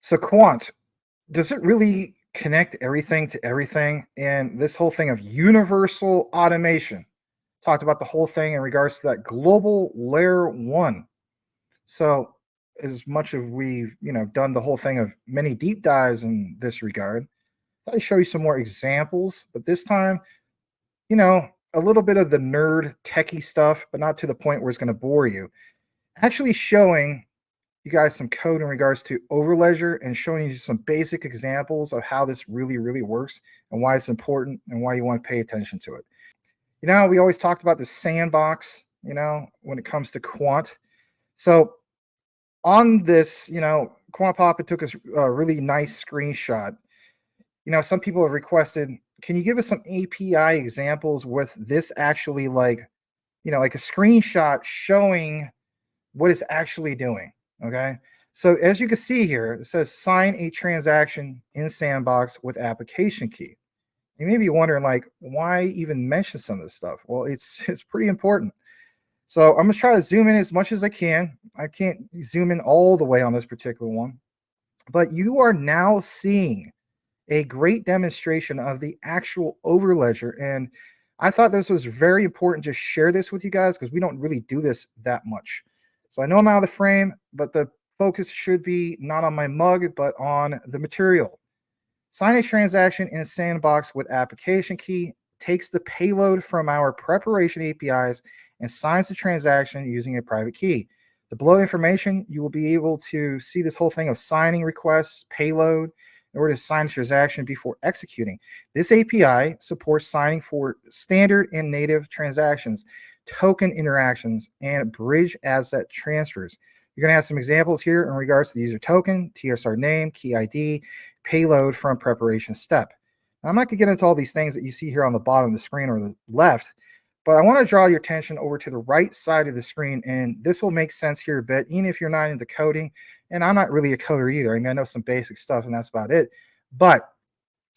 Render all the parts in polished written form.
So Quant, does it really connect everything to everything? And this whole thing of universal automation, talked about the whole thing in regards to that global layer one. So as much as we've done the whole thing of many deep dives in this regard, I'll show you some more examples, but this time, you know, a little bit of the nerd techie stuff, but not to the point where it's going to bore you. Actually showing you guys some code in regards to Overledger and showing you some basic examples of how this really works and why it's important and why you want to pay attention to it. We always talked about the sandbox, when it comes to Quant. So on this, Quant Papa took a really nice screenshot. Some people have requested, can you give us some API examples with this actually like a screenshot showing what it's actually doing? Okay. So as you can see here, it says sign a transaction in Sandbox with application key. You may be wondering, like, why even mention some of this stuff? Well, it's pretty important. So I'm gonna try to zoom in as much as I can. I can't zoom in all the way on this particular one, but you are now seeing a great demonstration of the actual Overledger. And I thought this was very important to share this with you guys because we don't really do this that much. So I know I'm out of the frame, but the focus should be not on my mug, but on the material. Sign a transaction in a Sandbox with application key, takes the payload from our preparation APIs and signs the transaction using a private key. The below information, you will be able to see this whole thing of signing requests, payload, in order to sign a transaction before executing. This API supports signing for standard and native transactions, token interactions, and bridge asset transfers. You're going to have some examples here in regards to the user token, TSR name, key ID, payload from preparation step. Now, I'm not going to get into all these things that you see here on the bottom of the screen or the left, but I want to draw your attention over to the right side of the screen, and this will make sense here a bit, even if you're not into coding, and I'm not really a coder either. I mean, I know some basic stuff, and that's about it, but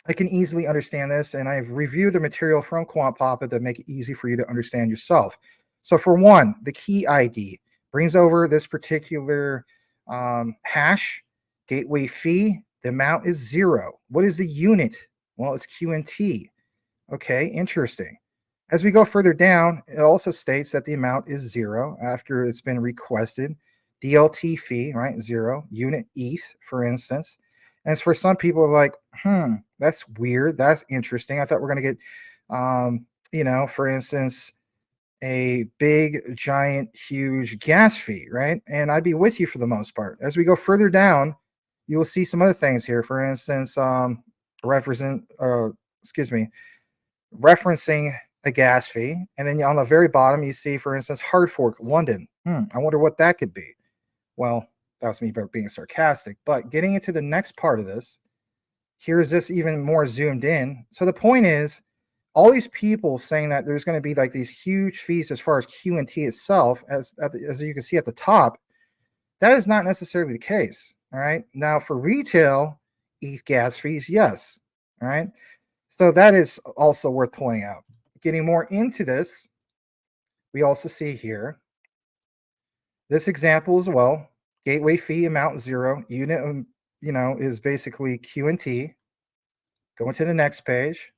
I can easily understand this, and I've reviewed the material from Quant Papa to make it easy for you to understand yourself. So for one, the key ID brings over this particular hash, gateway fee. The amount is 0. What is the unit? Well, it's QNT. Okay, interesting. As we go further down, it also states that the amount is 0 after it's been requested. DLT fee, right, 0. Unit ETH, for instance. And for some people, like, that's weird. That's interesting. I thought we're going to get, for instance, a big, giant, huge gas fee, right? And I'd be with you for the most part. As we go further down, you will see some other things here. For instance, referencing a gas fee. And then on the very bottom, you see, for instance, hard fork London. I wonder what that could be. Well, that was me being sarcastic. But getting into the next part of this, here's this even more zoomed in. So the point is, all these people saying that there's going to be like these huge fees as far as QNT itself, as you can see at the top, that is not necessarily the case. All right. Now for retail gas fees, yes. All right. So that is also worth pointing out. Getting more into this, we also see here this example as well. Gateway fee amount 0. Unit, is basically QNT. Going to the next page.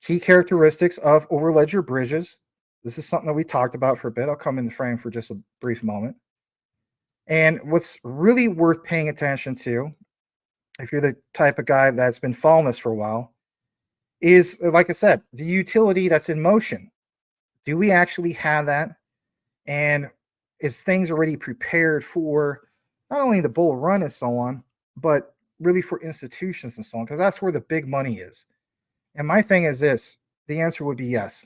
Key characteristics of Overledger bridges. This is something that we talked about for a bit. I'll come in the frame for just a brief moment. And what's really worth paying attention to, if you're the type of guy that's been following this for a while, is, like I said, the utility that's in motion. Do we actually have that? And is things already prepared for not only the bull run and so on, but really for institutions and so on? Because that's where the big money is. And my thing is this, the answer would be yes.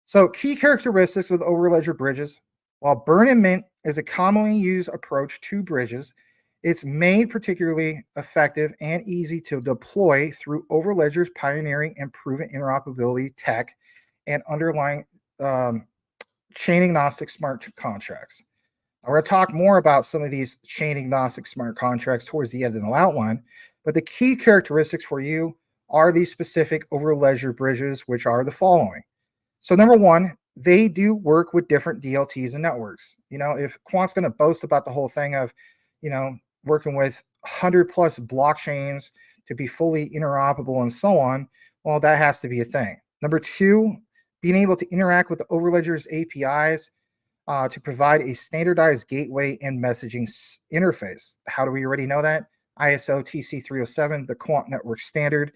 So key characteristics of the Overledger bridges. While burn and mint is a commonly used approach to bridges, it's made particularly effective and easy to deploy through Overledger's pioneering and proven interoperability tech and underlying chain agnostic smart contracts. We're going to talk more about some of these chain agnostic smart contracts towards the end of the outline, but the key characteristics for you are these specific Overledger bridges, which are the following. So number one, they do work with different DLTs and networks. If Quant's going to boast about the whole thing of, working with 100 plus blockchains to be fully interoperable and so on, well, that has to be a thing. Number two, being able to interact with the Overledger's APIs to provide a standardized gateway and messaging interface. How do we already know that? ISO TC307, the Quant network standard,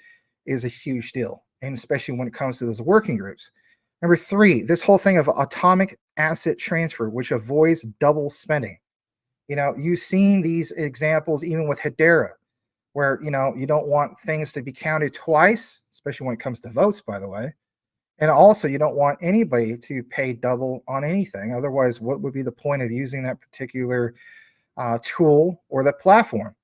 is a huge deal, and especially when it comes to those working groups. Number three, this whole thing of atomic asset transfer, which avoids double spending. You've seen these examples even with Hedera, where you don't want things to be counted twice, especially when it comes to votes, by the way. And also, you don't want anybody to pay double on anything. Otherwise, what would be the point of using that particular tool or that platform?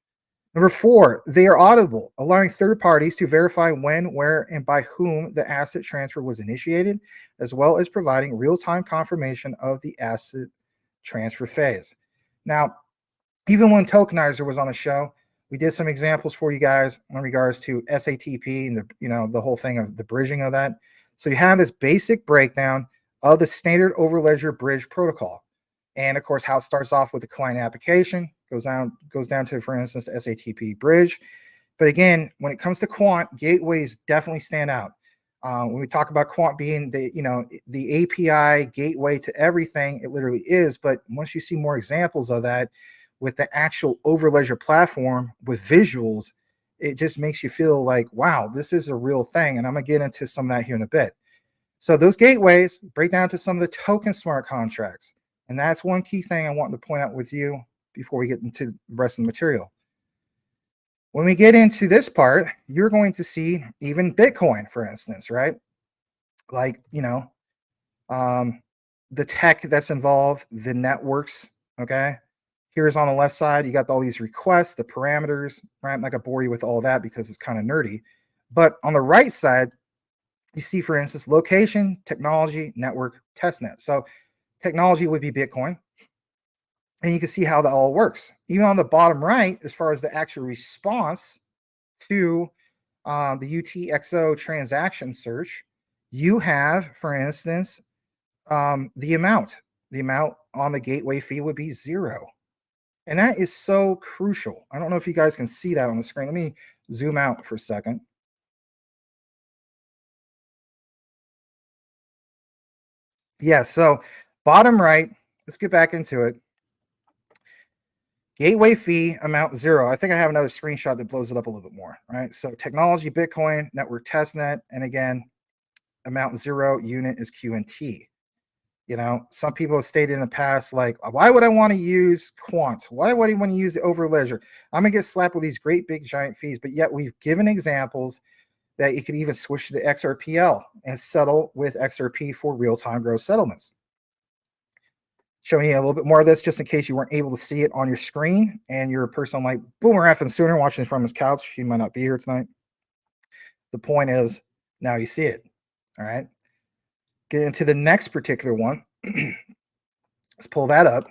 Number four, they are auditable, allowing third parties to verify when, where, and by whom the asset transfer was initiated, as well as providing real-time confirmation of the asset transfer phase. Now, even when Tokenizer was on the show, we did some examples for you guys in regards to SATP and the whole thing of the bridging of that. So you have this basic breakdown of the standard Overledger bridge protocol. And of course, how it starts off with the client application, goes down to, for instance, the SATP bridge. But again, when it comes to Quant, gateways definitely stand out. When we talk about Quant being the API gateway to everything, it literally is. But once you see more examples of that with the actual Overledger platform with visuals, it just makes you feel like, wow, this is a real thing. And I'm going to get into some of that here in a bit. So those gateways break down to some of the token smart contracts. And that's one key thing I want to point out with you before we get into the rest of the material. When we get into this part, you're going to see even Bitcoin, for instance, right? Like, the tech that's involved, the networks, okay? Here's on the left side, you got all these requests, the parameters, right? I'm not going to bore you with all that because it's kind of nerdy. But on the right side, you see, for instance, location, technology, network, testnet. So technology would be Bitcoin. And you can see how that all works. Even on the bottom right, as far as the actual response to the UTXO transaction search, you have, for instance, the amount. The amount on the gateway fee would be 0. And that is so crucial. I don't know if you guys can see that on the screen. Let me zoom out for a second. Yeah, so bottom right, let's get back into it. Gateway fee amount 0. I think I have another screenshot that blows it up a little bit more, right? So technology, Bitcoin, network testnet, and again, amount 0, unit is QNT. Some people have stated in the past, like, why would I want to use Quant? Why would I want to use the Overledger? I'm going to get slapped with these great big giant fees, but yet we've given examples that you could even switch to the XRPL and settle with XRP for real-time gross settlements. Showing you a little bit more of this just in case you weren't able to see it on your screen and you're a person like Boomer Effing Sooner watching from his couch. He might not be here tonight. The point is, now you see it. All right. Get into the next particular one. Let's pull that up.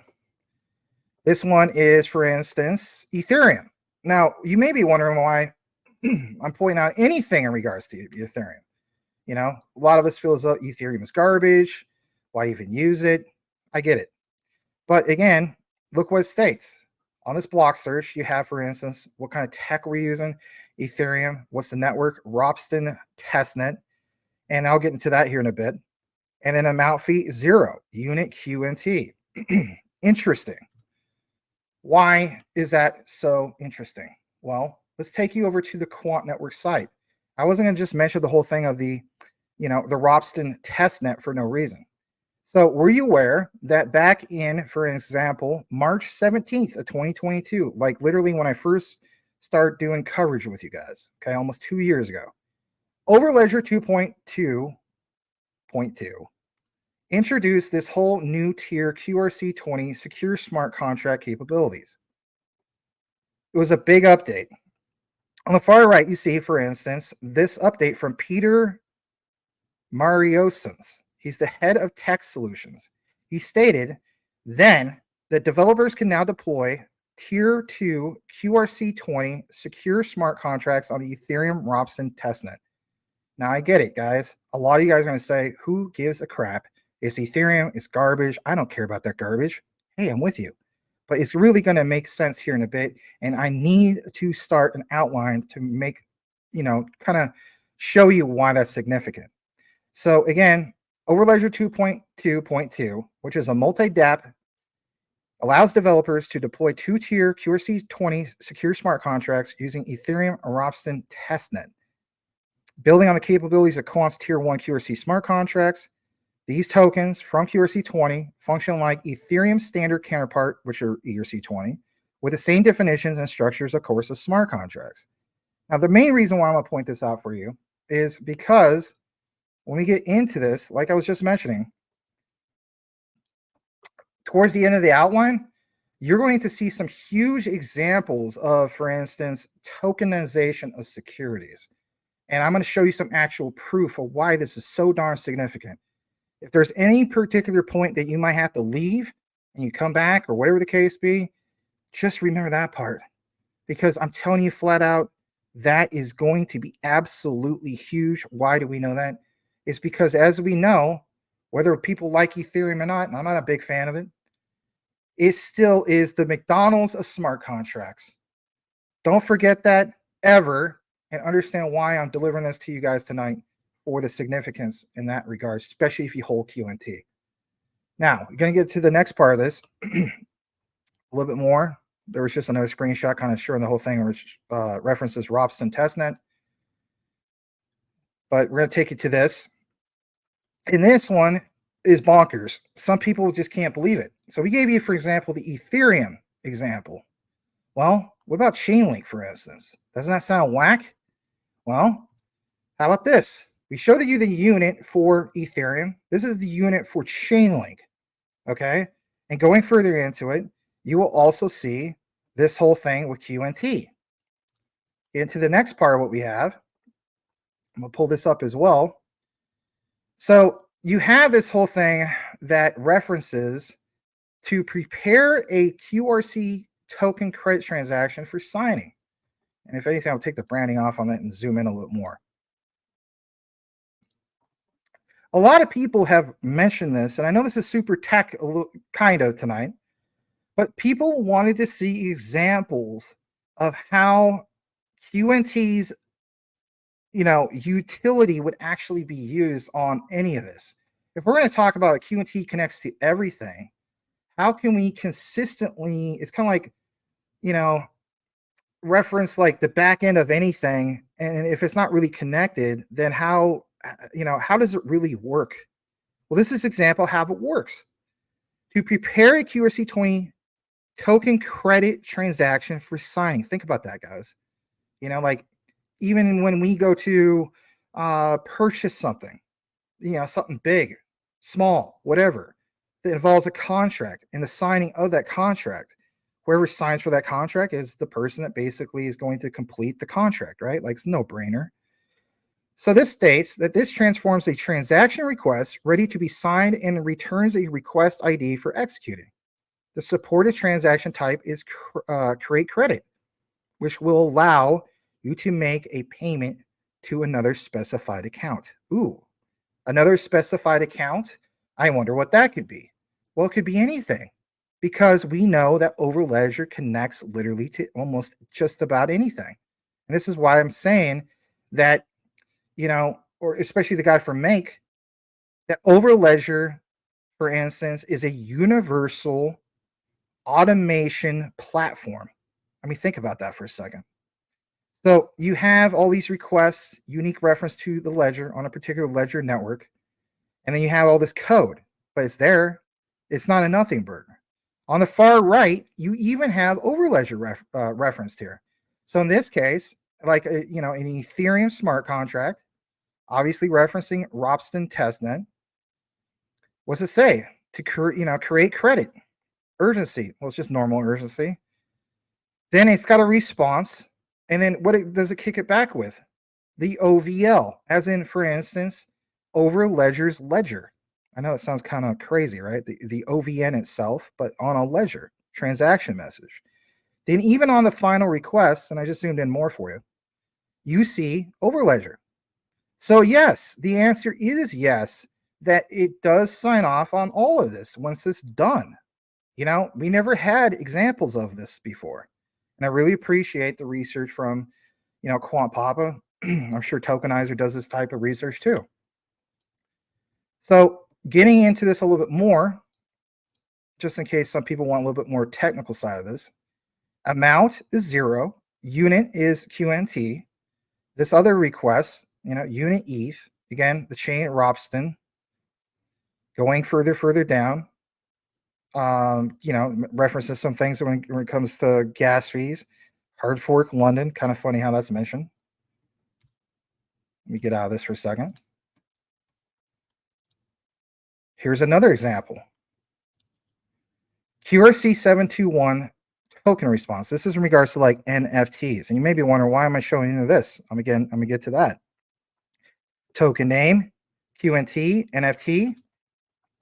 This one is, for instance, Ethereum. Now, you may be wondering why I'm pointing out anything in regards to Ethereum. A lot of us feel as though Ethereum is garbage. Why even use it? I get it. But again, look what it states. On this block search, you have, for instance, what kind of tech we're using, Ethereum, what's the network, Ropsten testnet, and I'll get into that here in a bit. And then amount fee 0, unit QNT. Interesting. Why is that so interesting? Well, let's take you over to the Quant network site. I wasn't going to just mention the whole thing of the Ropsten testnet for no reason. So were you aware that back in, for example, March 17th of 2022, like literally when I first started doing coverage with you guys, okay, almost 2 years ago, Overledger 2.2.2 introduced this whole new tier QRC20 secure smart contract capabilities. It was a big update. On the far right, you see, for instance, this update from Peter Mariosens. He's the head of tech solutions. He stated then that developers can now deploy Tier 2 QRC20 secure smart contracts on the Ethereum Ropsten testnet. Now, I get it, guys. A lot of you guys are going to say, who gives a crap? It's Ethereum. It's garbage. I don't care about that garbage. Hey, I'm with you. but it's really going to make sense here in a bit. And I need to start an outline to make, kind of show you why that's significant. So again, Overledger 2.2.2, which is a multi-DApp, allows developers to deploy two-tier QRC20 secure smart contracts using Ethereum Ropsten testnet. Building on the capabilities of Quant's Tier 1 QRC smart contracts, these tokens from QRC20 function like Ethereum's standard counterpart, which are ERC20, with the same definitions and structures, of course, as smart contracts. Now, the main reason why I'm going to point this out for you is because when we get into this, like I was just mentioning, towards the end of the outline, you're going to see some huge examples of, for instance, tokenization of securities. And I'm going to show you some actual proof of why this is so darn significant. If there's any particular point that you might have to leave and you come back or whatever the case be, just remember that part. Because I'm telling you flat out, that is going to be absolutely huge. Why do we know that? It's because, as we know, whether people like Ethereum or not, and I'm not a big fan of it, it still is the McDonald's of smart contracts. Don't forget that ever, and understand why I'm delivering this to you guys tonight for the significance in that regard, especially if you hold QNT. Now, you're going to get to the next part of this a little bit more. There was just another screenshot kind of showing the whole thing, which references Ropsten testnet. But we're going to take you to this. And this one is bonkers. Some people just can't believe it. So we gave you, for example, the Ethereum example. Well, what about Chainlink, for instance? Doesn't that sound whack? Well, how about this? We showed you the unit for Ethereum. This is the unit for Chainlink, okay? And going further into it, you will also see this whole thing with QNT. Into the next part of what we have, I'm going to pull this up as well. So you have this whole thing that references to prepare a QRC token credit transaction for signing. And if anything, I'll take the branding off on it and zoom in a little more. A lot of people have mentioned this, and I know this is super tech kind of tonight, but people wanted to see examples of how QNT's utility would actually be used on any of this. If we're going to talk about QNT connects to everything, how can we consistently, it's kind of like, reference like the back end of anything, and if it's not really connected, then how does it really work? Well, this is an example of how it works. To prepare a QRC20 token credit transaction for signing, think about that, guys. Like even when we go to purchase something, something big, small, whatever, that involves a contract and the signing of that contract, whoever signs for that contract is the person that basically is going to complete the contract, right? Like it's no brainer. So this states that this transforms a transaction request ready to be signed and returns a request ID for executing. The supported transaction type is create credit, which will allow you to make a payment to another specified account. Ooh, another specified account? I wonder what that could be. Well, it could be anything, because we know that Overledger connects literally to almost just about anything. And this is why I'm saying that, or especially the guy from Make, that Overledger, for instance, is a universal automation platform. I mean, think about that for a second. So you have all these requests, unique reference to the ledger on a particular ledger network, and then you have all this code, but it's there. It's not a nothing burger. On the far right, you even have Overledger referenced here. So in this case, like an Ethereum smart contract, obviously referencing Ropsten testnet. What's it say? To create credit, urgency. Well, it's just normal urgency. Then it's got a response, and then does it kick it back with? The OVL, as in, for instance, Overledger's ledger. I know it sounds kind of crazy, right? The OVN itself, but on a ledger transaction message. Then even on the final request, and I just zoomed in more for you, you see Overledger. So yes, the answer is yes, that it does sign off on all of this once it's done. We never had examples of this before. And I really appreciate the research from, Quant Papa. I'm sure Tokenizer does this type of research too. So getting into this a little bit more, just in case some people want a little bit more technical side of this, amount is 0, unit is QNT. This other request, unit ETH, again, the chain at Ropsten, going further down, references some things when it comes to gas fees. Hard fork London, kind of funny how that's mentioned. Let me get out of this for a second. Here's another example. QRC721 token response. This is in regards to like NFTs. And you may be wondering, why am I showing you this? I'm going to get to that. Token name, QNT, NFT,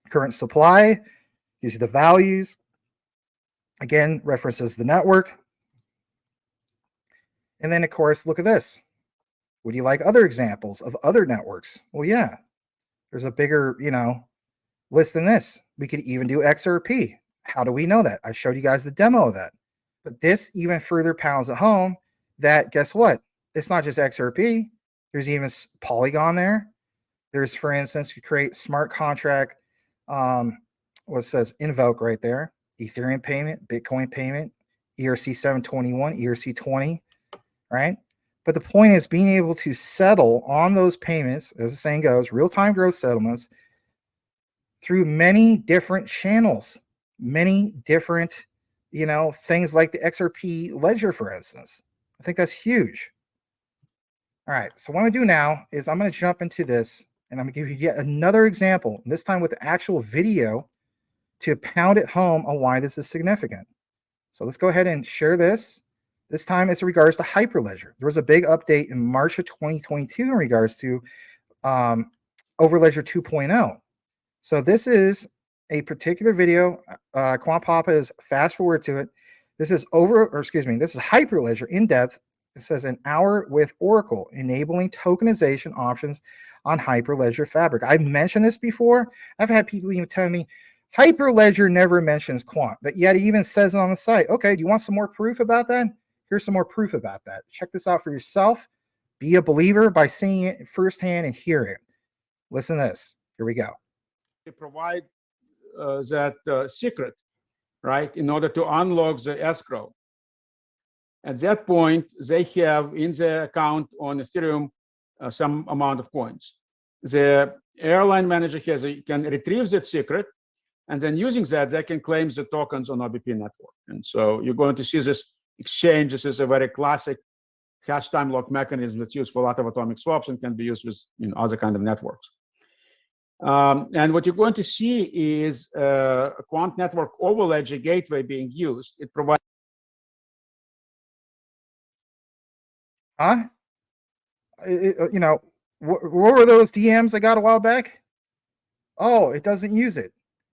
current supply, gives you the values. Again, references the network. And then, of course, look at this. Would you like other examples of other networks? Well, yeah. There's a bigger, list than this. We could even do XRP. How do we know that? I showed you guys the demo of that. But this even further pounds it home that, guess what? It's not just XRP. There's even Polygon there. There's, for instance, you create smart contract, what says invoke right there, Ethereum payment, Bitcoin payment, ERC 721, ERC 20, right? But the point is being able to settle on those payments, as the saying goes, real-time gross settlements through many different channels, many different, things like the XRP ledger, for instance. I think that's huge. All right, so what I'm gonna do now is I'm gonna jump into this and I'm gonna give you yet another example, this time with the actual video to pound it home on why this is significant. So let's go ahead and share this. This time it's in regards to Hyperledger. There was a big update in March of 2022 in regards to Overledger 2.0. So this is a particular video. Quant Papa is fast forward to it. This is this is Hyperledger in depth. It says an hour with Oracle, enabling tokenization options on Hyperledger Fabric. I've mentioned this before. I've had people even tell me Hyperledger never mentions Quant, but yet it even says it on the site. Okay, do you want some more proof about that? Here's some more proof about that. Check this out for yourself. Be a believer by seeing it firsthand and hear it. Listen to this. Here we go. They provide that secret, right, in order to unlock the escrow. At that point, they have in their account on Ethereum some amount of coins. The airline manager can retrieve that secret, and then using that, they can claim the tokens on OBP network. And so you're going to see this exchange. This is a very classic hash time lock mechanism that's used for a lot of atomic swaps and can be used with other kind of networks. And what you're going to see is a Quant network overledger gateway being used. It provides. What were those DMs I got a while back? Oh, it doesn't use it.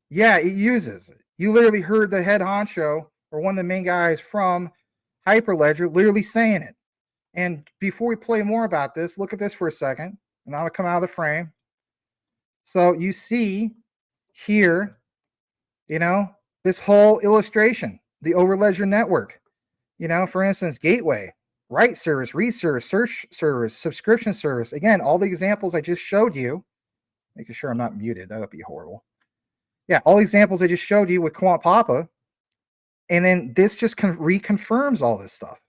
Yeah, it uses it. You literally heard the head honcho or one of the main guys from Hyperledger literally saying it. And before we play more about this, look at this for a second. And I'm going to come out of the frame. So you see here, this whole illustration, the Overledger network, for instance, gateway, write service, read service, search service, subscription service. Again, all the examples I just showed you, making sure I'm not muted. That would be horrible. Yeah, all the examples I just showed you with Quant Papa. And then this just reconfirms all this stuff.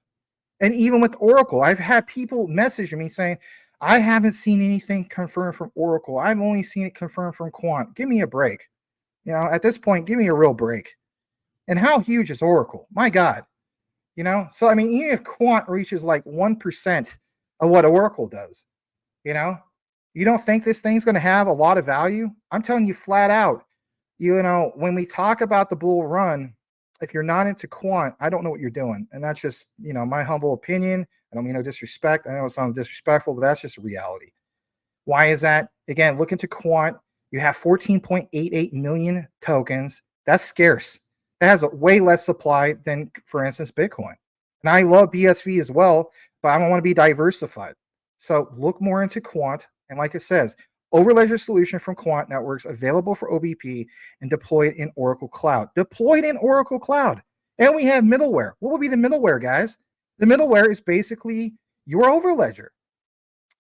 And even with Oracle, I've had people message me saying, I haven't seen anything confirmed from Oracle. I've only seen it confirmed from Quant. Give me a break. At this point, give me a real break. And how huge is Oracle? My God. So I mean, even if Quant reaches like 1% of what Oracle does, you don't think this thing's going to have a lot of value? I'm telling you flat out, when we talk about the bull run, if you're not into Quant, I don't know what you're doing. And that's just, my humble opinion. I don't mean no disrespect. I know it sounds disrespectful, but that's just a reality. Why is that? Again, look into Quant. You have 14.88 million tokens. That's scarce. It has a way less supply than, for instance, Bitcoin. And I love BSV as well, but I want to be diversified. So look more into Quant. And like it says, Overledger solution from Quant Networks, available for OBP and deployed in Oracle Cloud. Deployed in Oracle Cloud. And we have middleware. What would be the middleware, guys? The middleware is basically your Overledger.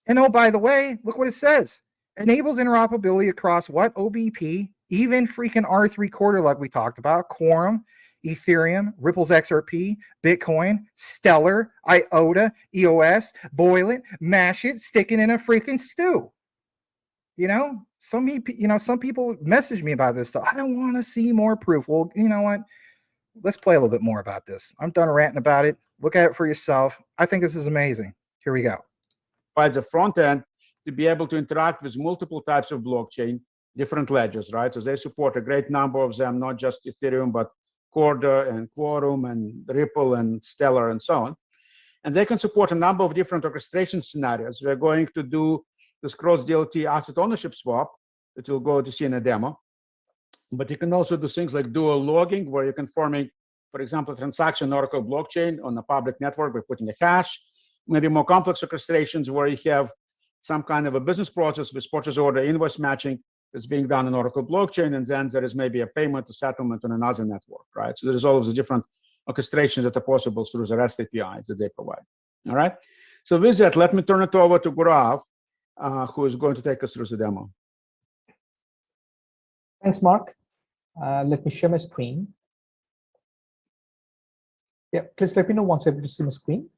And oh, by the way, look what it says. Enables interoperability across what? OBP, even freaking R3 quarter like we talked about, Quorum, Ethereum, Ripple's XRP, Bitcoin, Stellar, IOTA, EOS, boil it, mash it, stick it in a freaking stew. You know, some people message me about this stuff. I want to see more proof. Well, you know what? Let's play a little bit more about this. I'm done ranting about it. Look at it for yourself. I think this is amazing. Here we go. Provides a front end to be able to interact with multiple types of blockchain, different ledgers, right? So they support a great number of them, not just Ethereum, but Corda and Quorum and Ripple and Stellar and so on. And they can support a number of different orchestration scenarios. We're going to do this cross-DLT asset ownership swap that you'll go to see in a demo. But you can also do things like dual logging, where you can forming, for example, a transaction Oracle blockchain on a public network by putting a hash. Maybe more complex orchestrations where you have some kind of a business process with purchase order invoice matching that's being done on Oracle blockchain, and then there is maybe a payment or settlement on another network, right? So there's all of the different orchestrations that are possible through the REST APIs that they provide. All right. So with that, let me turn it over to Gaurav, who is going to take us through the demo. Thanks, Mark. Let me share my screen. Yeah, please let me know once you're able to see my screen.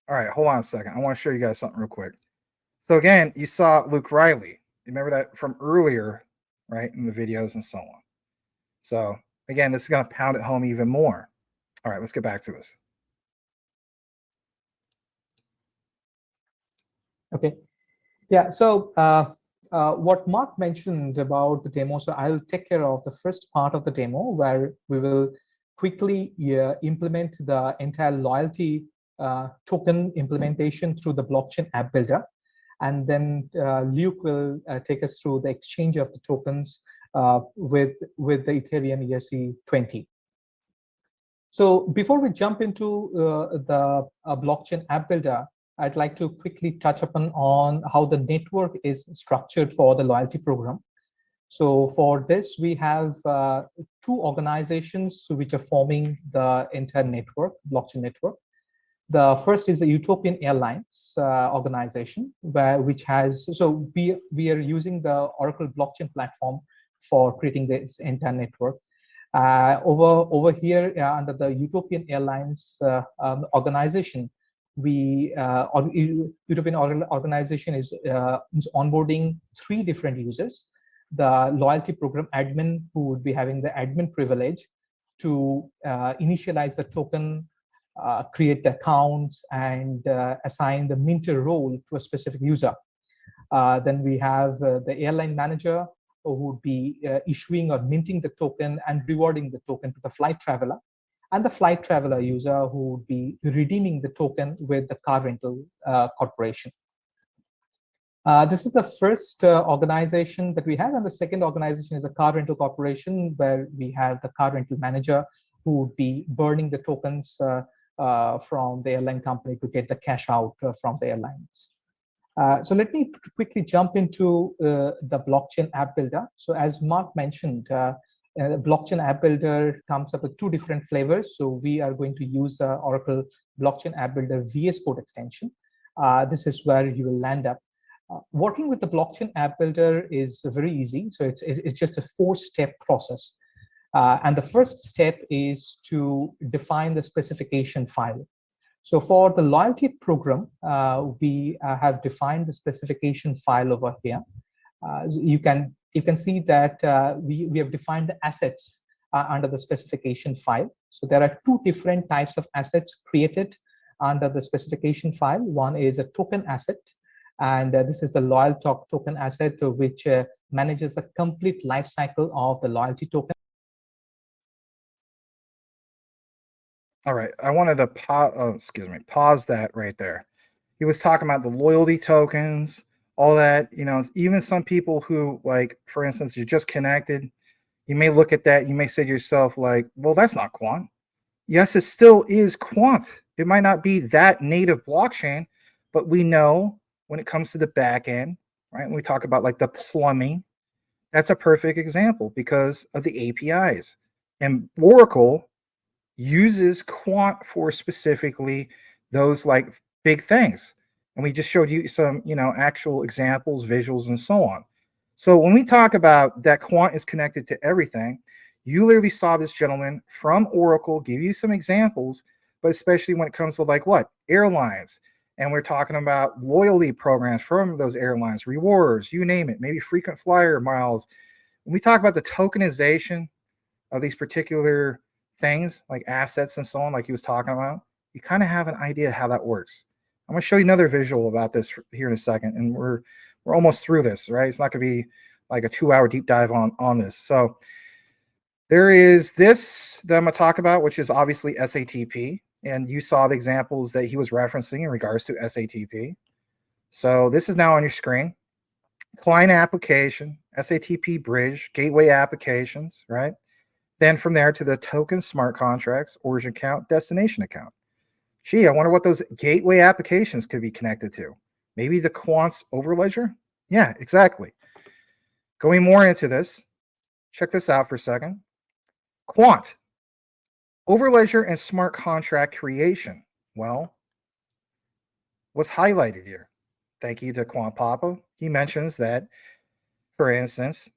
All right, hold on a second. I want to show you guys something real quick. So again, you saw Luke Riley. Remember that from earlier, right, in the videos and so on. So again, this is going to pound it home even more. All right, let's get back to this. Okay. Yeah, so what Mark mentioned about the demo, so I'll take care of the first part of the demo where we will quickly implement the entire loyalty token implementation through the blockchain app builder. And then Luke will take us through the exchange of the tokens with the Ethereum ERC20. So before we jump into the blockchain app builder, I'd like to quickly touch upon on how the network is structured for the loyalty program. So for this, we have two organizations which are forming the entire network, blockchain network. The first is the Utopian Airlines organization, which has, so we are using the Oracle blockchain platform for creating this entire network. Over here under the Utopian Airlines organization, Utopian organization is onboarding 3 different users. The loyalty program admin, who would be having the admin privilege to initialize the token, create accounts, and assign the minter role to a specific user. Then we have the airline manager, who would be issuing or minting the token and rewarding the token to the flight traveler, and the flight traveler user, who would be redeeming the token with the car rental corporation. This is the first organization that we have, and the second organization is a car rental corporation, where we have the car rental manager who would be burning the tokens from the airline company to get the cash out from the airlines. So let me quickly jump into the blockchain app builder. So as Mark mentioned, blockchain app builder comes up with 2 different flavors. So we are going to use Oracle blockchain app builder VS Code extension. This is where you will land up. Working with the blockchain app builder is very easy. So it's just a 4-step process. And the first step is to define the specification file. So for the loyalty program, we have defined the specification file over here. You can see that we have defined the assets under the specification file. So there are 2 different types of assets created under the specification file. One is a token asset, and this is the loyal token asset, which manages the complete life cycle of the loyalty token. All right, I wanted to pause that right there. He was talking about the loyalty tokens, all that, you know, even some people who, like, for instance, you're just connected, you may look at that, you may say to yourself, like, well, that's not Quant. Yes, it still is Quant. It might not be that native blockchain, but we know when it comes to the back end, right? When we talk about like the plumbing, that's a perfect example because of the APIs. And Oracle uses Quant for specifically those like big things. And we just showed you some, actual examples, visuals, and so on. So when we talk about that Quant is connected to everything, you literally saw this gentleman from Oracle give you some examples, but especially when it comes to like what? Airlines. And we're talking about loyalty programs from those airlines, rewards, you name it, maybe frequent flyer miles. When we talk about the tokenization of these particular things like assets and so on, like he was talking about, you kind of have an idea how that works. I'm going to show you another visual about this here in a second, and we're almost through this, right? It's not going to be like a 2-hour deep dive on this. So there is this that I'm going to talk about, which is obviously SATP, and you saw the examples that he was referencing in regards to SATP. So this is now on your screen. Client application, SATP bridge, gateway applications, right? Then from there to the token smart contracts, origin account, destination account. Gee, I wonder what those gateway applications could be connected to. Maybe the Quant's overledger? Yeah, exactly. Going more into this, check this out for a second. Quant, overledger and smart contract creation. Well, what's highlighted here? Thank you to Quant Papa. He mentions that, for instance,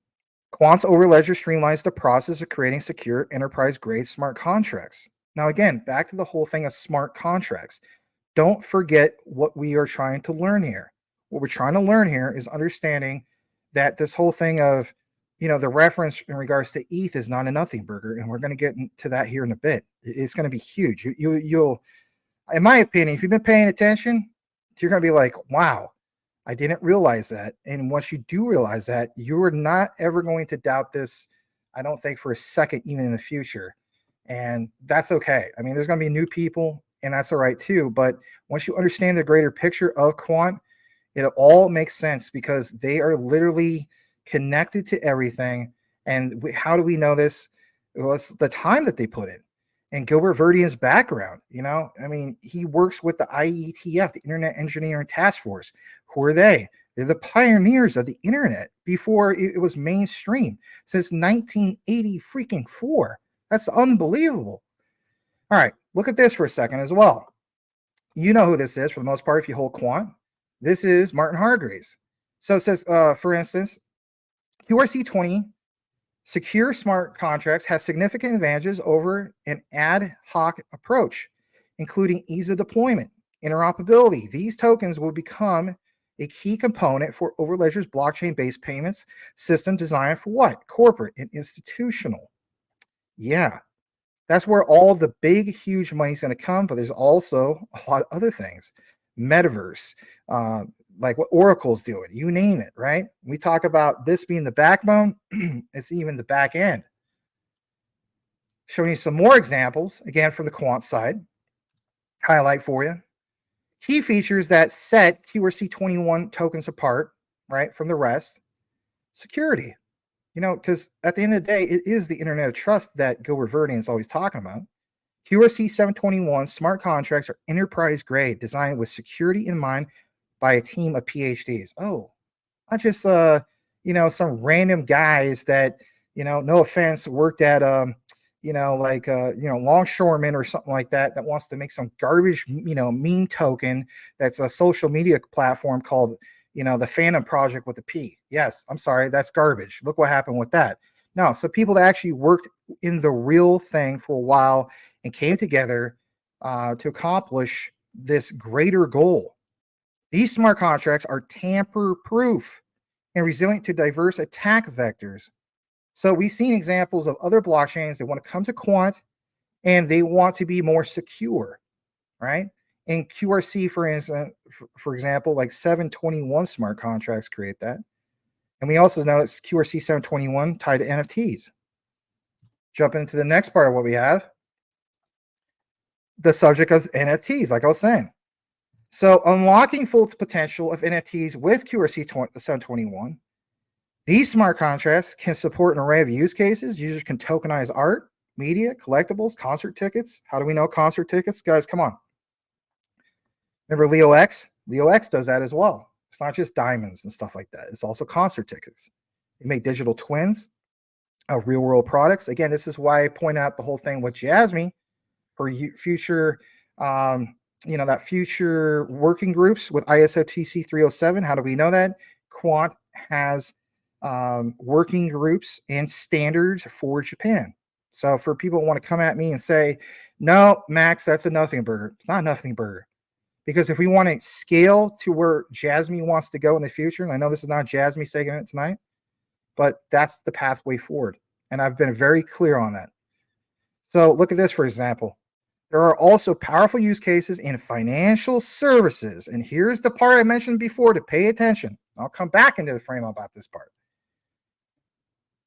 Quant's overledger streamlines the process of creating secure enterprise-grade smart contracts. Now, again, back to the whole thing of smart contracts. Don't forget what we are trying to learn here. What we're trying to learn here is understanding that this whole thing of, the reference in regards to ETH is not a nothing burger, and we're going to get into that here in a bit. It's going to be huge. You'll, in my opinion, if you've been paying attention, you're going to be like, wow, I didn't realize that. And once you do realize that, you are not ever going to doubt this, I don't think, for a second, even in the future. And that's okay. I mean, there's going to be new people, and that's all right too. But once you understand the greater picture of Quant, it all makes sense because they are literally connected to everything. And how do we know this? Well, it's the time that they put in. And Gilbert Verdian's background, I mean, he works with the IETF, the Internet Engineering Task Force. Who are they? They're the pioneers of the internet before it was mainstream since 1980 freaking 4. That's unbelievable. All right, look at this for a second as well. You know who this is for the most part if you hold Quant. This is Martin Hargreaves. So it says, for instance, QRC20 secure smart contracts has significant advantages over an ad hoc approach, including ease of deployment, interoperability. These tokens will become a key component for Overledger's blockchain-based payments system designed for what? Corporate and institutional. Yeah, that's where all the big, huge money is going to come, but there's also a lot of other things. Metaverse, like what Oracle's doing, you name it, right? We talk about this being the backbone, it's even the back end. Showing you some more examples, again, from the Quant side. Highlight for you. Key features that set QRC21 tokens apart, right, from the rest. Security, because at the end of the day, it is the internet of trust that Gilbert Verdian is always talking about. QRC 721 smart contracts are enterprise grade, designed with security in mind by a team of PhDs. Oh, not just some random guys that, no offense, worked at longshoreman or something like that wants to make some garbage, meme token that's a social media platform called, the Phantom Project with a P. Yes, I'm sorry, that's garbage. Look what happened with that. No, so people that actually worked in the real thing for a while and came together to accomplish this greater goal. These smart contracts are tamper-proof and resilient to diverse attack vectors. So we've seen examples of other blockchains that want to come to Quant and they want to be more secure, right? In QRC, for example, like 721 smart contracts create that. And we also know it's QRC 721 tied to NFTs. Jump into the next part of what we have. The subject of NFTs, like I was saying. So unlocking full potential of NFTs with QRC 721, these smart contracts can support an array of use cases. Users can tokenize art, media, collectibles, concert tickets. How do we know concert tickets? Guys, come on. Remember Leo X? Leo X does that as well. It's not just diamonds and stuff like that. It's also concert tickets. They make digital twins of real world products. Again, this is why I point out the whole thing with JASMY for future, that future working groups with ISO TC 307. How do we know that? Quant has working groups and standards for Japan. So for people who want to come at me and say, no, Max, that's a nothing burger. It's not a nothing burger. Because if we want to scale to where JASMY wants to go in the future, and I know this is not JASMY segment tonight, but that's the pathway forward. And I've been very clear on that. So look at this, for example. There are also powerful use cases in financial services. And here's the part I mentioned before to pay attention. I'll come back into the frame about this part.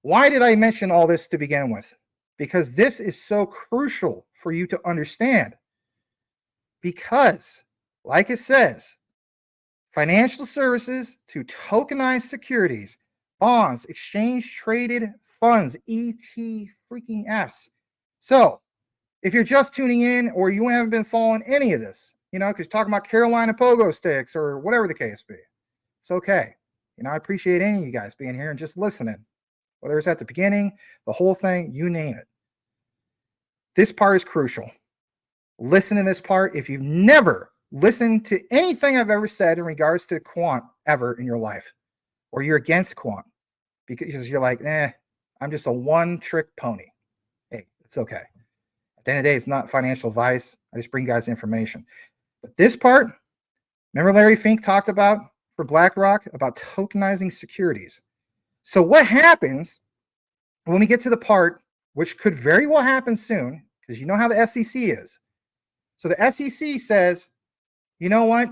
Why did I mention all this to begin with? Because this is so crucial for you to understand. Because, like it says, financial services to tokenized securities, bonds, exchange traded funds, ET freaking Fs. So if you're just tuning in or you haven't been following any of this, because you're talking about Carolina pogo sticks or whatever the case be, it's okay. I appreciate any of you guys being here and just listening, whether it's at the beginning, the whole thing, you name it. This part is crucial. Listen to this part. If you've never listened to anything I've ever said in regards to Quant ever in your life, or you're against Quant because you're like, I'm just a one-trick pony. Hey, it's okay. At the end of the day, it's not financial advice. I just bring you guys information. But this part, remember Larry Fink talked about for BlackRock about tokenizing securities. So what happens when we get to the part, which could very well happen soon, because you know how the SEC is. So the SEC says, you know what?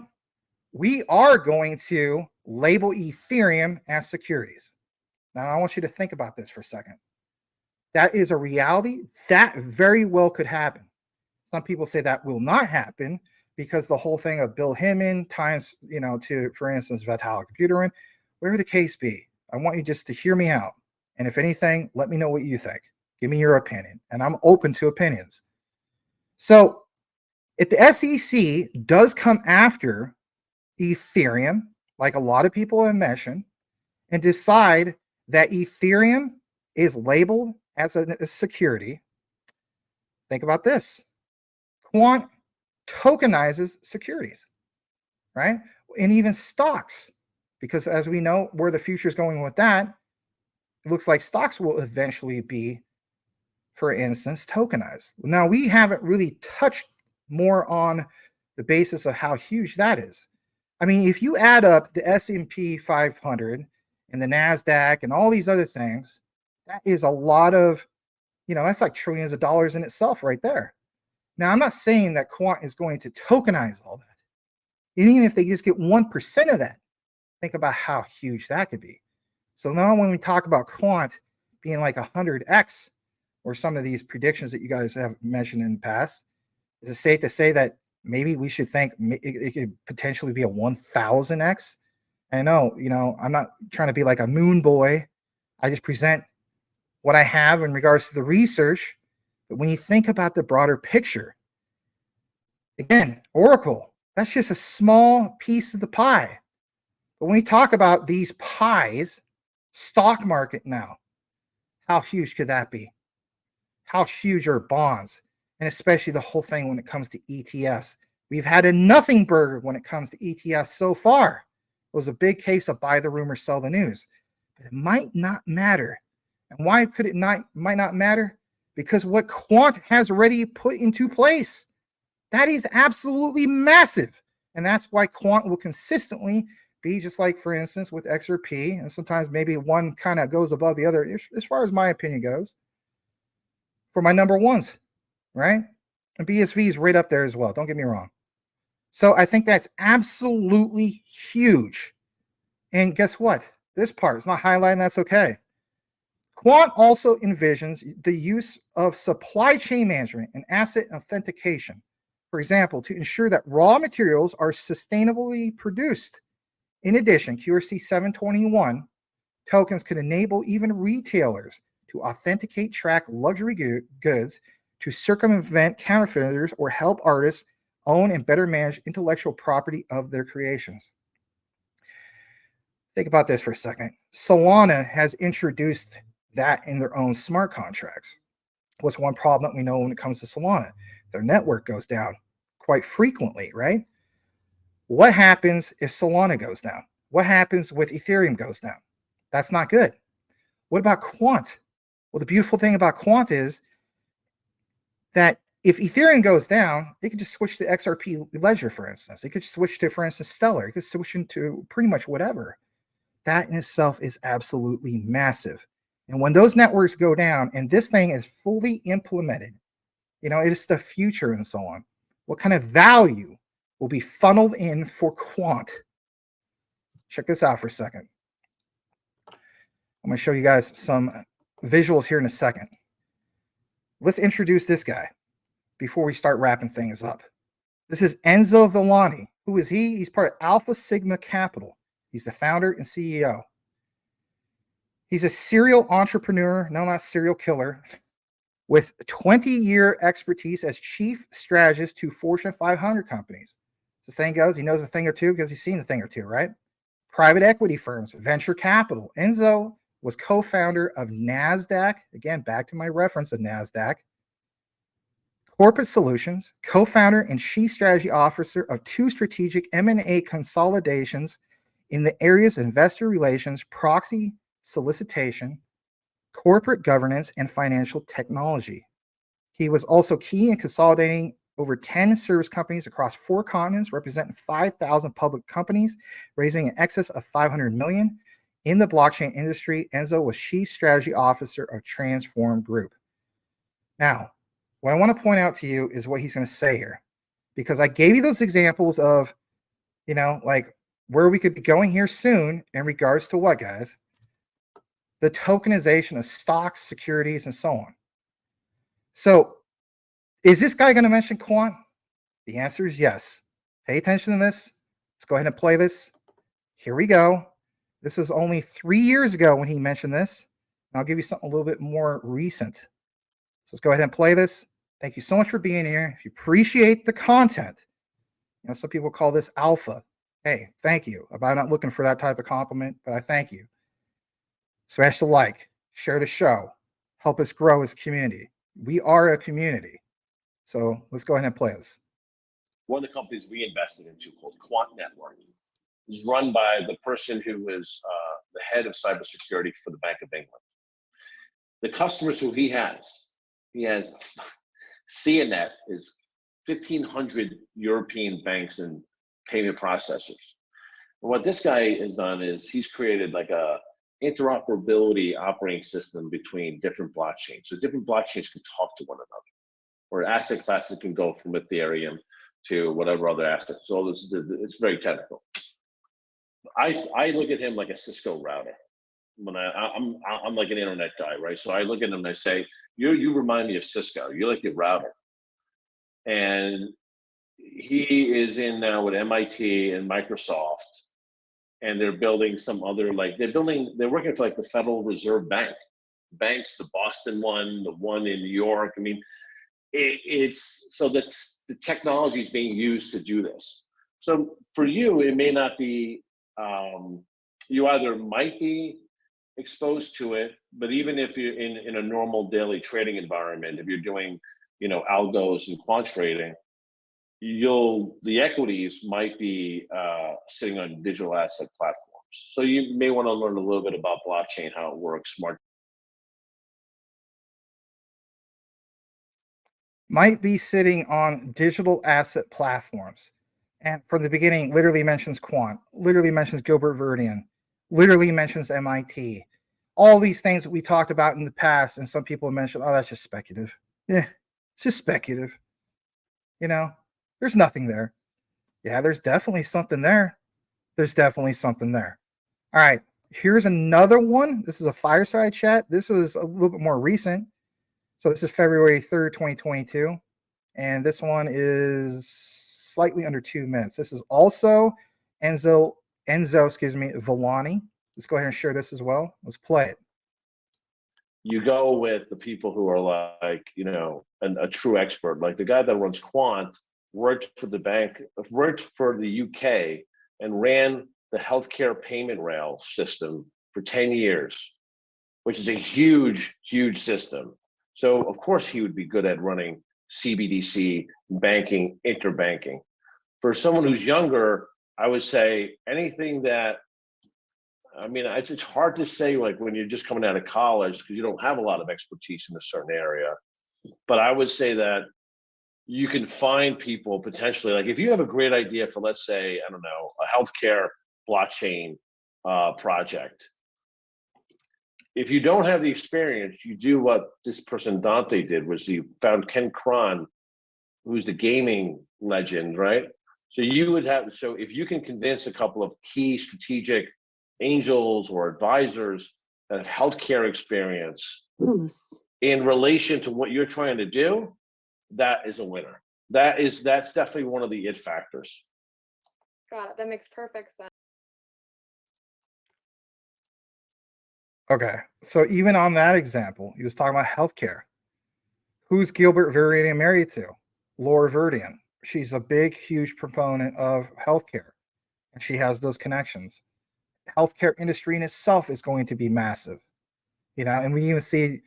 We are going to label Ethereum as securities. Now, I want you to think about this for a second. That is a reality. That very well could happen. Some people say that will not happen because the whole thing of Bill Hinman times, to, for instance, Vitalik Buterin, whatever the case be. I want you just to hear me out. And if anything, let me know what you think. Give me your opinion. And I'm open to opinions. So if the SEC does come after Ethereum, like a lot of people have mentioned, and decide that Ethereum is labeled as a security, think about this. Quant tokenizes securities, right? And even stocks, because as we know where the future is going with that, it looks like stocks will eventually be, for instance, tokenized. Now, we haven't really touched more on the basis of how huge that is. I mean, if you add up the S&P 500 and the NASDAQ and all these other things, that is a lot of, that's like trillions of dollars in itself right there. Now, I'm not saying that Quant is going to tokenize all that. And even if they just get 1% of that, think about how huge that could be. So now when we talk about Quant being like 100x, or some of these predictions that you guys have mentioned in the past, is it safe to say that maybe we should think it could potentially be a 1000x? I know, I'm not trying to be like a moon boy. I just present what I have in regards to the research. But when you think about the broader picture, again, Oracle, that's just a small piece of the pie. But when we talk about these pies, stock market now, how huge could that be? How huge are bonds? And especially the whole thing when it comes to ETFs. We've had a nothing burger when it comes to ETFs so far. It was a big case of buy the rumor, sell the news. But it might not matter. And why could it might not matter? Because what Quant has already put into place, that is absolutely massive. And that's why Quant will consistently be just like, for instance, with XRP, and sometimes maybe one kind of goes above the other, as far as my opinion goes, for my number ones, right? And BSV is right up there as well. Don't get me wrong. So I think that's absolutely huge. And guess what? This part is not highlighting. That's okay. Quant also envisions the use of supply chain management and asset authentication, for example, to ensure that raw materials are sustainably produced. In addition, QRC 721 tokens could enable even retailers to authenticate, track luxury goods, to circumvent counterfeiters, or help artists own and better manage intellectual property of their creations. Think about this for a second. Solana has introduced that in their own smart contracts. What's one problem that we know when it comes to Solana? Their network goes down quite frequently, right? What happens if Solana goes down? What happens with Ethereum goes down? That's not good. What about Quant? Well, the beautiful thing about Quant is that if Ethereum goes down, they could just switch to XRP Ledger, for instance. They could switch to, for instance, Stellar. They could switch into pretty much whatever. That in itself is absolutely massive. And when those networks go down and this thing is fully implemented, it is the future and so on. What kind of value will be funneled in for Quant? Check this out for a second. I'm going to show you guys some visuals here in a second. Let's introduce this guy before we start wrapping things up. This is Enzo Villani. Who is he? He's part of Alpha Sigma Capital. He's the founder and CEO. He's a serial entrepreneur, no, not serial killer, with 20-year expertise as chief strategist to Fortune 500 companies. As the saying goes, he knows a thing or two because he's seen a thing or two, right? Private equity firms, venture capital. Enzo was co-founder of NASDAQ. Again, back to my reference of NASDAQ. Corporate Solutions, co-founder and chief strategy officer of 2 strategic M&A consolidations in the areas of investor relations, proxy solicitation, corporate governance, and financial technology. He was also key in consolidating over 10 service companies across 4 continents, representing 5,000 public companies, raising in excess of $500 million. In the blockchain industry, Enzo was chief strategy officer of Transform Group. Now, what I want to point out to you is what he's going to say here, because I gave you those examples of, like where we could be going here soon in regards to what, guys? The tokenization of stocks, securities, and so on. So is this guy going to mention Quant? The answer is yes. Pay attention to this. Let's go ahead and play this. Here we go. This was only 3 years ago when he mentioned this. And I'll give you something a little bit more recent. So let's go ahead and play this. Thank you so much for being here. If you appreciate the content, some people call this alpha. Hey, thank you. I'm not looking for that type of compliment, but I thank you. Smash the like, share the show, help us grow as a community. We are a community. So let's go ahead and play this. One of the companies we invested into called Quant Network is run by the person who is the head of cybersecurity for the Bank of England. The customers who he has CNET is 1,500 European banks and payment processors. And what this guy has done is he's created like a interoperability operating system between different blockchains. So different blockchains can talk to one another, or asset classes can go from Ethereum to whatever other asset. So it's very technical. I look at him like a Cisco router. When I'm like an internet guy, right? So I look at him and I say, you remind me of Cisco. You're like a router. And he is in now with MIT and Microsoft, and they're building some other, they're working for like the Federal Reserve Bank. Banks, the Boston one, the one in New York. I mean, it's so that's the technology is being used to do this. So for you, it may not be, you either might be exposed to it, but even if you're in a normal daily trading environment, if you're doing, algos and quant trading, the equities might be sitting on digital asset platforms. So you may want to learn a little bit about blockchain, how it works, might be sitting on digital asset platforms. And from the beginning, literally mentions Quant, literally mentions Gilbert Verdian, literally mentions MIT. All these things that we talked about in the past, and some people mentioned, oh, that's just speculative. Yeah, it's just speculative. There's nothing there. Yeah, there's definitely something there. There's definitely something there. All right, here's another one. This is a fireside chat. This was a little bit more recent. So this is February 3rd, 2022. And this one is slightly under 2 minutes. This is also Enzo, Villani. Let's go ahead and share this as well. Let's play it. You go with the people who are like, a true expert. Like the guy that runs Quant worked for the bank, worked for the UK and ran the healthcare payment rail system for 10 years, which is a huge, huge system. So of course he would be good at running CBDC, banking, interbanking. For someone who's younger, I would say anything that, I mean, it's hard to say like when you're just coming out of college because you don't have a lot of expertise in a certain area. But I would say that you can find people potentially, like if you have a great idea for, let's say, I don't know, a healthcare blockchain project. If you don't have the experience, you do what this person Dante did, was he found Ken Cron, who's the gaming legend, right? So you would have, so if you can convince a couple of key strategic angels or advisors that have healthcare experience in relation to what you're trying to do, that is a winner. That's definitely one of the it factors. Got it. That makes perfect sense. Okay, so even on that example, he was talking about healthcare. Who's Gilbert Verdian married to? Laura Verdian. She's a big, huge proponent of healthcare, and she has those connections. Healthcare industry in itself is going to be massive, and we even see,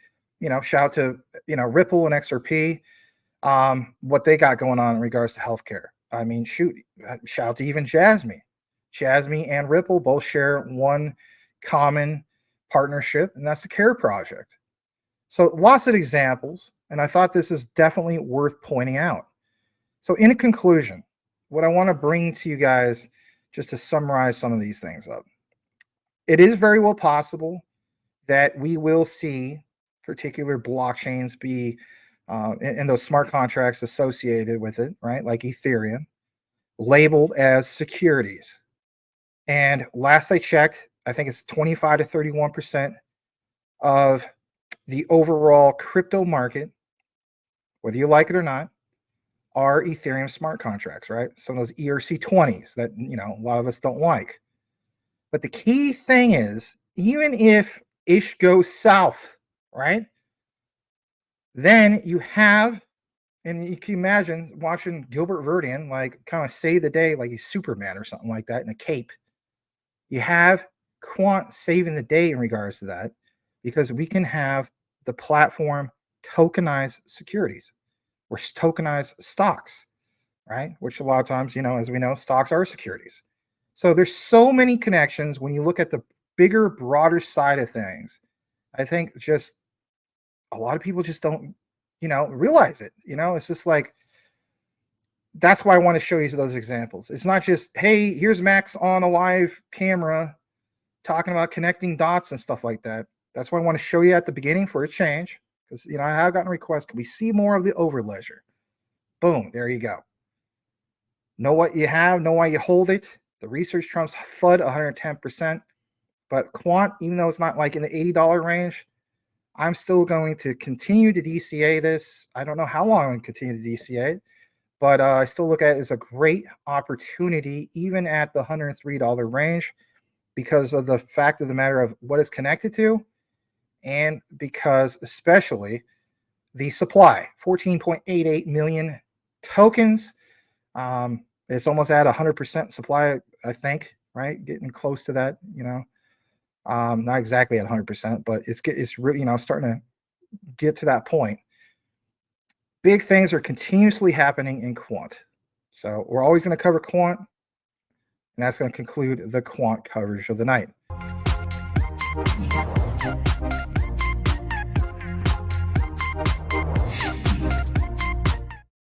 shout out to, Ripple and XRP, what they got going on in regards to healthcare. I mean, shoot, shout out to even JASMY. JASMY and Ripple both share one common partnership, and that's the CARE project. So lots of examples, and I thought this is definitely worth pointing out. So in conclusion, what I want to bring to you guys, just to summarize some of these things up, it is very well possible that we will see particular blockchains be and those smart contracts associated with it, right, like Ethereum, labeled as securities. And last I checked, I think it's 25 to 31% of the overall crypto market, whether you like it or not, are Ethereum smart contracts, right? Some of those ERC20s that, a lot of us don't like. But the key thing is, even if ish goes south, right, then you have, and you can imagine watching Gilbert Verdian like kind of save the day like he's Superman or something like that in a cape. You have Quant saving the day in regards to that, because we can have the platform tokenize securities or tokenize stocks, right? Which a lot of times, as we know, stocks are securities. So there's so many connections when you look at the bigger, broader side of things. I think just a lot of people just don't, realize it. It's just like, that's why I want to show you those examples. It's not just, hey, here's Max on a live camera talking about connecting dots and stuff like that. That's why I want to show you at the beginning for a change, because I have gotten requests. Can we see more of the over ledger? Boom, there you go. Know what you have, know why you hold it. The research trumps FUD 110%. But Quant, even though it's not like in the $80 range, I'm still going to continue to DCA this. I don't know how long I'm going to continue to DCA it, but I still look at it as a great opportunity, even at the $103 range, because of the fact of the matter of what it's connected to, and because especially the supply, 14.88 million tokens. It's almost at 100% supply, I think, right? Getting close to that, not exactly at 100%, but it's really, starting to get to that point. Big things are continuously happening in Quant. So we're always going to cover Quant, and that's going to conclude the Quant coverage of the night.